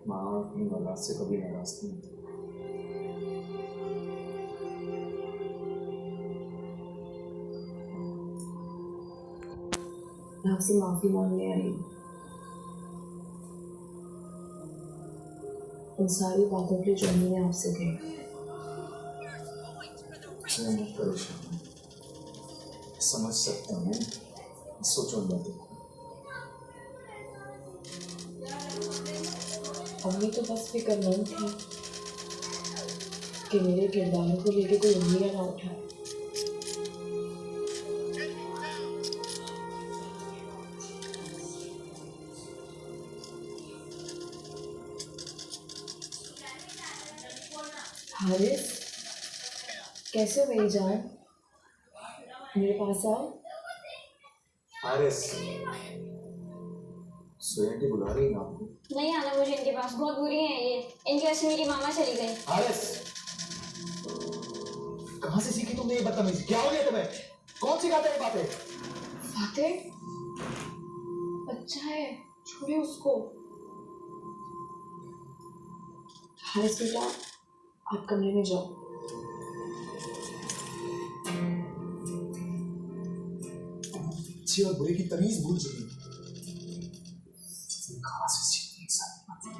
माँ अपनी औलाद से कभी नाराज नहीं होती। मैं आपसे माफी मांगने आई हूँ उन सारी बातों के जो मैंने आपसे कही। मत परेशान, समझ सकता हूँ, सोचो मत। अम्मी तो बस फिक्रमंद थी कि मेरे किरदारों को लेके कोई उंगलियां ना उठाए। हारिस, कैसे हो मेरी जान? मेरे पास आओ। हारिस, सोया बुला रही है आपको? नहीं आना मुझे इनके पास, बहुत बुरी हैं ये। इनकी वजह से मेरी मामा चली गई। हारिस, कहाँ से सीखी तुमने ये बदतमीजी? क्या हो गया तुम्हें? कौन सिखाता है बातें? फातिह, बच्चा है, छोड़े उसको। हारिस बेटा, आप कमरे में जाओ। अच्छी और बुरे की तमीज भूल चुकी। कहाँ से सीखी ये सारी बातें?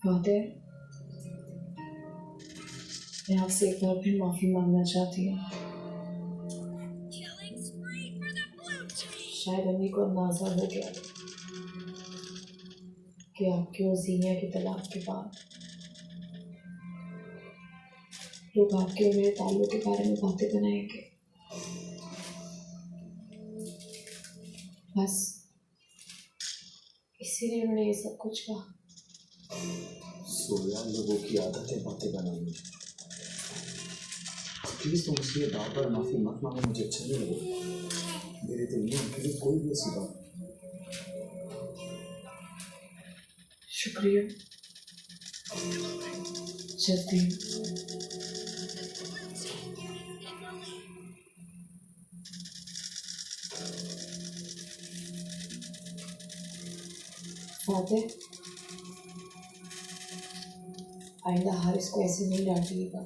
फातिह, मैं आपसे एक बार फिर माफी मांगना चाहती हूँ। शायद अम्मी को अंदाजा हो गया कि आपके और जीनिया के तलाक के बाद लोग आपके और मेरे ताल्लुक के बारे में बातें बनाएंगे। बस इसीलिए उन्होंने ये सब कुछ कहा। सोया, लोगों की आदत है बातें बनाने। प्लीज तुम उसके बार माफी मत मांगो, मुझे अच्छा नहीं लगेगा। मेरे दिल में उनके लिए कोई भी ऐसी बात। शुक्रिया। जल्दी। फातिह, आइंदा हारिस को ऐसे नहीं डांटिएगा।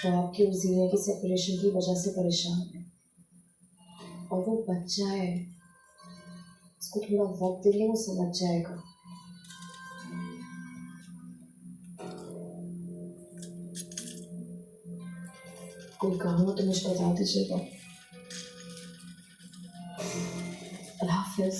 वो आपकी और जीनिया की सेपरेशन की वजह से परेशान है और वो बच्चा है, उसको थोड़ा वक्त देंगे वो समझ जाएगा। कोई काम हो तो मुझे बता दीजिएगा। अल्लाह हाफिज।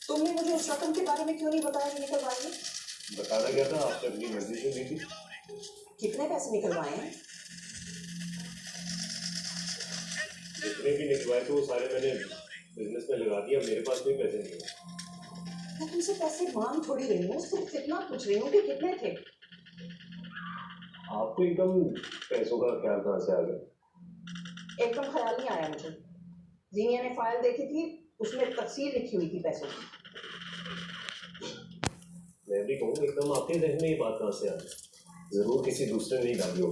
तुमने मुझे उस रकम के बारे में क्यों नहीं बताया निकलवाई? बताना क्या था, आपने अपनी मर्जी से दी थी। कितने पैसे निकलवाए हैं? जितने भी निकलवाए थे वो सारे मैंने बिजनेस में लगा दिया। मेरे पास कोई पैसे नहीं है। मैं तुमसे पैसे मांग थोड़ी रही हूँ, तुम कितना पूछ रही हूँ कि कितने थे? आपको एकदम पैसों का ख्याल कहाँ से आ गया? एकदम ख्याल नहीं आया मुझे। जीनिया ने फाइल देखी थी, उसमें तफसील लिखी हुई थी पैसों की। मैं भी कहूँ एकदम आपके जहन में ये बात कहाँ से आ गई? जरूर किसी दूसरे ने ही डाली हो।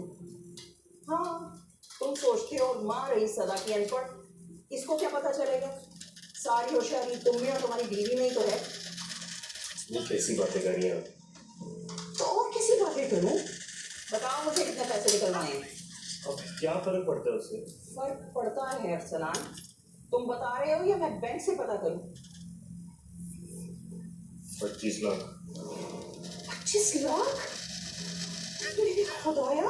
हाँ, तुम सोचते हो माँ रही सदा की अनपढ़, इसको क्या पता चलेगा? सारी होशियारी तुम में और तुम्हारी बीवी में ही तो है। ये कैसी बातें कर रही हैं आप? तो और किसी बातें करूँ? बताओ मुझे कितने पैसे निकलवाए हैं? अब क्या फर्क पड़ता है उससे? फर्क पड़ता है अरसलान। तुम बता रहे हो या मैं बैंक से पता करूं? 25 लाख। 25 लाख? मेरे खुदाया,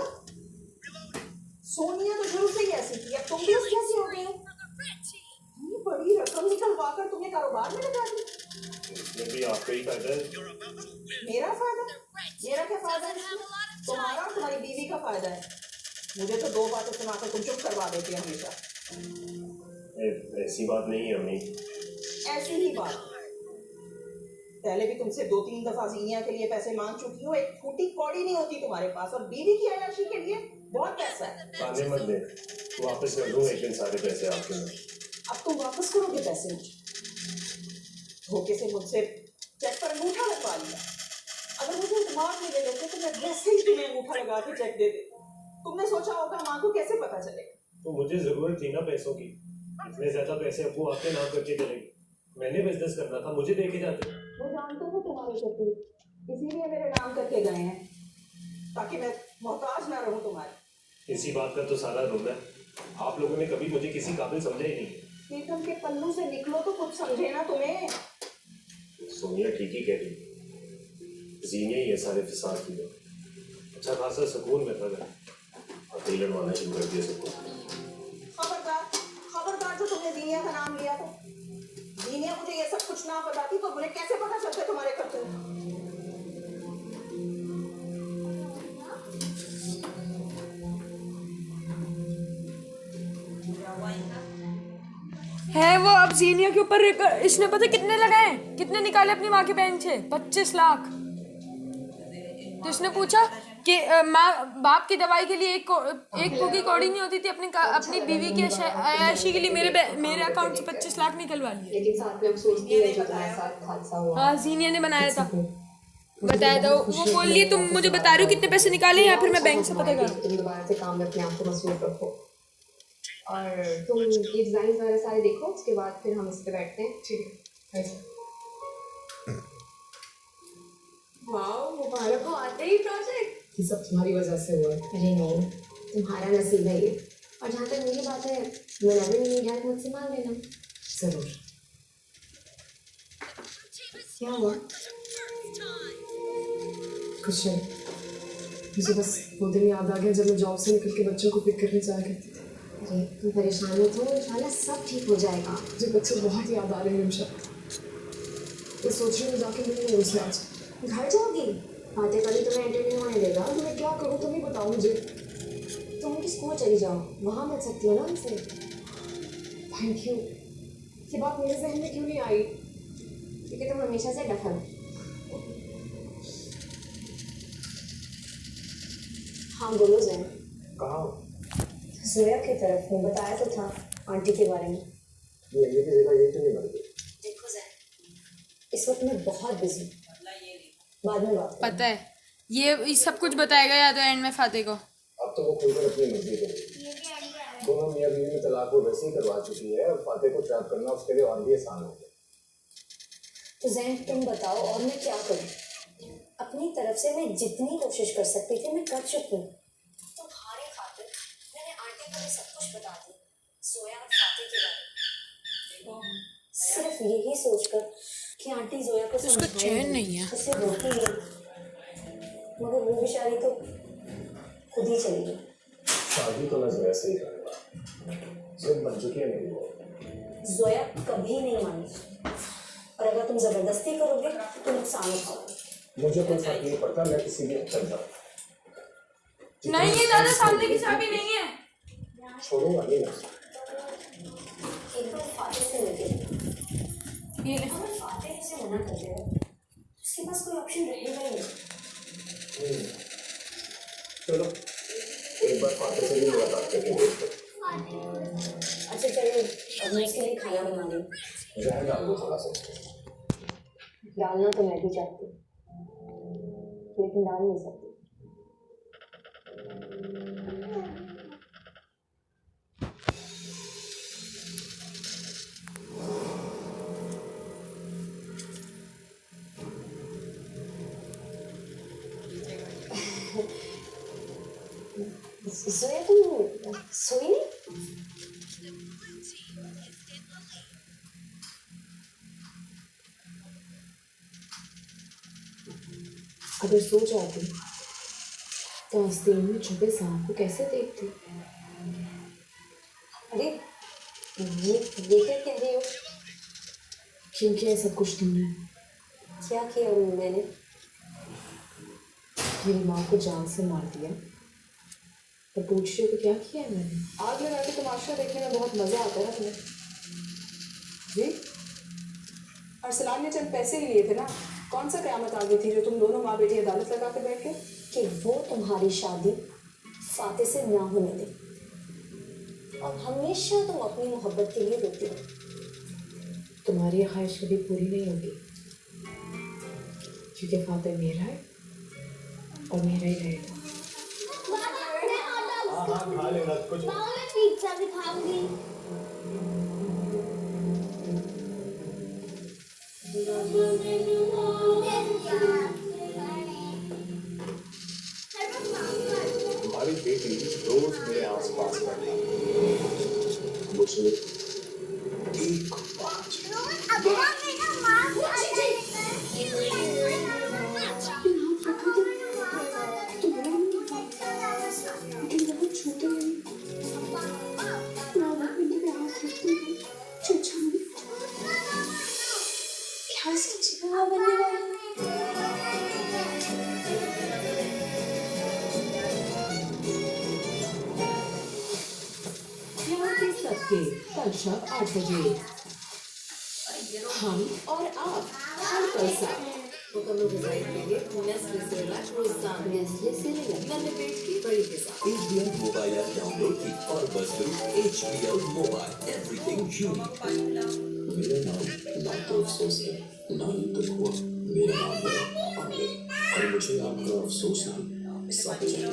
सोनिया तो शुरू से ही ऐसी थी, अब तुम भी उसकी ऐसी हो गई हो। इतनी बड़ी रकम निकलवाकर तुमने कारोबार में लगा दी। इसमें भी आपका ही फायदा है। मेरा फायदा? मेरा क्या फायदा है? तुम्हारा और तुम्हारी बीवी का फायदा है। मुझे तो दो बातें सुनाकर तुम चुप करवा देते हो हमेशा। ऐसी बात नहीं है अम्मी। ऐसी ही बात। पहले भी तुमसे 2-3 दफा जीनिया के लिए पैसे मांग चुकी हो, एक फूटी कौड़ी नहीं होती तुम्हारे पास, और बीवी की अयाशी के लिए बहुत पैसा है। ताने मत दे, वापस कर दूंगा एक दिन सारे पैसे आपके में। अब तुम वापस करोगे पैसे मुझे? धोखे से मुझसे चेक पर अंगूठा लगवा लिया। अगर मुझे दिमाग में ले लेते तो मैं वैसे ही तुम्हें अंगूठा लगा के चेक दे देती। तुमने सोचा होगा माँ को कैसे पता चलेगा? तो मुझे जरूरत थी ना पैसों की, इतने ज्यादा पैसे अब्बू आपके नाम करके चलेगी। मैंने बिजनेस करना था, मुझे देके जाते। वो जानते हो तुम्हारे शत्रु, इसीलिए मेरे नाम करके गए हैं, ताकि मैं मोहताज ना रहूं तुम्हारी। इसी बात का तो सारा रोल है। आप लोगों ने कभी मुझे किसी काबिल समझा ही नहीं। प्रीतम के पल्लू से निकलो तो कुछ समझे ना तुम्हें। सोनिया ठीक ही कह रही, जीने ही है सारे फिसाद की। अच्छा खासा सुकून में था मैं, और दिल लड़वाना शुरू कर दिया सबको। खबरदार, खबरदार जो तुमने जीनिया का नाम लिया तो। जीनिया मुझे ये सब कुछ ना बताती तो मुझे कैसे पता चलता तुम्हारे करतूत? है वो अब जीनिया के ऊपर इसने पता कितने लगाए, कितने निकाले अपनी माँ के बैंक से? 25 लाख। तो इसने पूछा कि माँ बाप की दवाई के लिए एक फूकी कौड़ी नहीं होती थी, अपनी बीवी की अयाशी के लिए मेरे अकाउंट से 25 लाख निकलवा लिए। लेकिन साथ में अफसोस भी है जो तुम्हारे साथ हादसा हुआ। हाँ, जीनिया ने बनाया था, बताया था। वो बोल लिए तुम मुझे बता रहे हो कितने पैसे निकाले या फिर मैं बैंक से पता करूँ? तुम दोबारा से काम में अपने आप को मसरूफ रखो और तुम ये डिजाइन वगैरह सारे देखो, उसके बाद फिर हम इस पे बैठते हैं। ठीक है। वाओ, मुबारक हो, आते ही प्रोजेक्ट। ये सब तुम्हारी वजह से हुआ है। अरे नहीं, तुम्हारा नसीब है ये। और जहाँ तक मेरी बात है, whenever you need help मुझसे मांग लेना। जरूर। क्या हुआ? कुछ नहीं, मुझे बस वो दिन याद आ गया जब मैं जॉब से निकल के बच्चों को पिक करने जाया करती थी। अरे तुम परेशान मत हो, इंशाल्लाह सब ठीक हो जाएगा। मुझे बच्चे बहुत याद आ रहे हैं निमिषा। मैं सोच रही हूँ जाके मिलूँ उनसे आज। घर जाओगी? आते कभी तुम्हें एंटर नहीं होने देगा। तो मैं क्या करूँ, तुम ही बताओ मुझे। तुम उनकी स्कूल चली जाओ, वहाँ मिल सकती हो ना उनसे। Thank you. ये बात मेरे जहन में क्यों नहीं आई? क्योंकि तुम हमेशा से डफर हो। हाँ बोलो जैन। कहाँ? जोया की तरफ में बताया तो था आंटी के बारे में। ये की जगह ये क्यों नहीं बनती? देखो जैन, इस वक्त मैं बहुत बिजी हूँ, बाद में बात पता है ये सब कुछ बताएगा या तो एंड में फाते को। अब तो वो खुलकर अपनी मर्जी करेगी। दोनों मियां बीवी में तलाक वो वैसे ही करवा चुकी है, और फाते को ट्रैप करना उसके लिए और भी आसान हो गया। तो जैन तुम बताओ और मैं क्या करूँ? अपनी तरफ से मैं जितनी कोशिश कर सकती थी मैं कर चुकी हूँ। तुम्हारी खातिर मैंने आंटी को भी सब कुछ बता दिया, जोया और फाते के बारे में। सिर्फ यही सोचकर कि आंटी जोया को उसको चैन नहीं है। उसे रोकी है, मगर वो बेचारी तो खुद ही चली गई। शादी तो मैं जोया से ही करूँगा, जिद बन चुकी है मेरी वो। जोया कभी नहीं मानी, और अगर तुम जबरदस्ती करोगे तो नुकसान उठाओगे। मुझे कोई फर्क नहीं पड़ता, मैं किसी भी हद तक जाऊँ। नहीं, ये दादा सामने की चाबी नहीं है। छोड़ूंगा नहीं मैं। एक बार फाते से मिलके ये ले। अगर फाते से मना कर दे उसके पास कोई ऑप्शन रहेगा ही नहीं। चलो एक बार फाते से भी मुलाकात करके देखते। अच्छा चलो, अब मैं इसके लिए खाना बना रही हूँ। जहर डाल दो थोड़ा सा। डालना तो मैं भी चाहती हूँ, लेकिन डाल नहीं सकती। जोया तुम सोई नहीं? अगर सो जाती तो आस्तीन में छुपे सांप को कैसे देखती? अरे ये देख कह रही हो? क्यों किया सब कुछ तुमने? क्या किया मैंने? मेरी माँ को जान से मार दिया और पूछ रही हो कि क्या किया है मैंने? आग लगा के तमाशा देखने में बहुत मजा आता है ना तुम्हें? जी? अरसलान ने चंद पैसे ही लिए थे ना, कौन सा कयामत आ गई थी जो तुम दोनों माँ बेटी अदालत लगा के बैठ गए? कि वो तुम्हारी शादी फाते से ना होने दे, और हमेशा तुम अपनी मोहब्बत के लिए रोती हो। तुम्हारी ये ख्वाहिश कभी पूरी नहीं होगी, क्योंकि फातिह मेरा है और मेरा ही रहेगा। हाँ खा लेना कुछ। मैं पिज्जा भी खाऊंगी। हमारी बेटी रोज मेरे आसपास रहती है, मुझे एक बात कल शाम 8 बजे हम और आप हर कल साथ मुकम्मल डिजाइन के लिए नेस्ले से रिलैक्स रोजाना नेस्ले से रिलैक्स नन्हे पेट की बड़ी design HBL mobile app download की और बस करो HBL मोबाइल एवरीथिंग यूनिक। मेरा नाम ना तो अफसोस है ना ही तकवा, मेरा नाम है आमिर और मुझे आपका अफसोस नहीं सब चाहिए।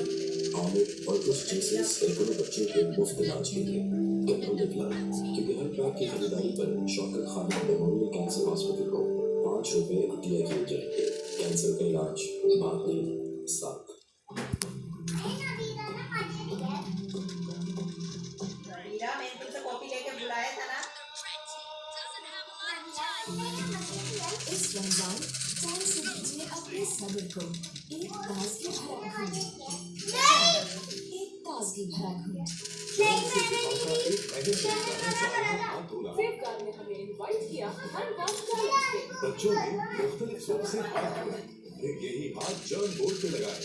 आमिर और कुछ जैसे सैकड़ों बच्चों के मुफ्त इलाज के लिए कदम निकला, क्योंकि हर ट्रैक की खरीदारी पर Shaukat Khan memorial cancer hospital को ₹5 दिए जाएंगे। कैंसर का इलाज बात नहीं साथ। मैंने तुमसे कॉपी लेके बुलाया था ना। इस रमजान चांद से दीजिए अपने सब्र को एक ताजगी भरा घूंट, एक ताजगी भरा घूंट। फ्लिपकार्ट ने हमें इनवाइट किया हैंड वॉश चैलेंज पे। बच्चों ने मुख्तलिफ सोप से हाथ धोए, फिर यही हाथ जर्म बोर्ड पे लगाए।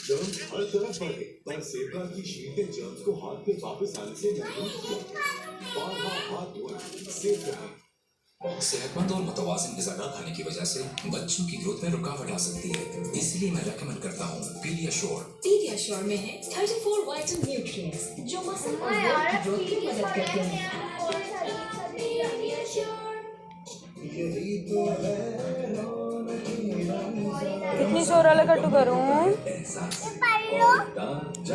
जर्म्स हर तरफ बढ़े, पर सेफगार्ड की शीट ने जर्म्स को हाथ पे वापस आने से महफूज किया। बार-बार हाथ धोएं, सेफ रहें। सेहतमंद और मुतवाज़िन ग़िज़ा न खाने की वजह से बच्चों की ग्रोथ में रुकावट आ सकती है, इसलिए मैं रेकमेंड करता हूँ पीडियाश्योर। पीडियाश्योर में है 34 वाइटल न्यूट्रिएंट्स जो मसल और बोन की ग्रोथ की मदद करते हैं। कितनी शोर अलग करूँ?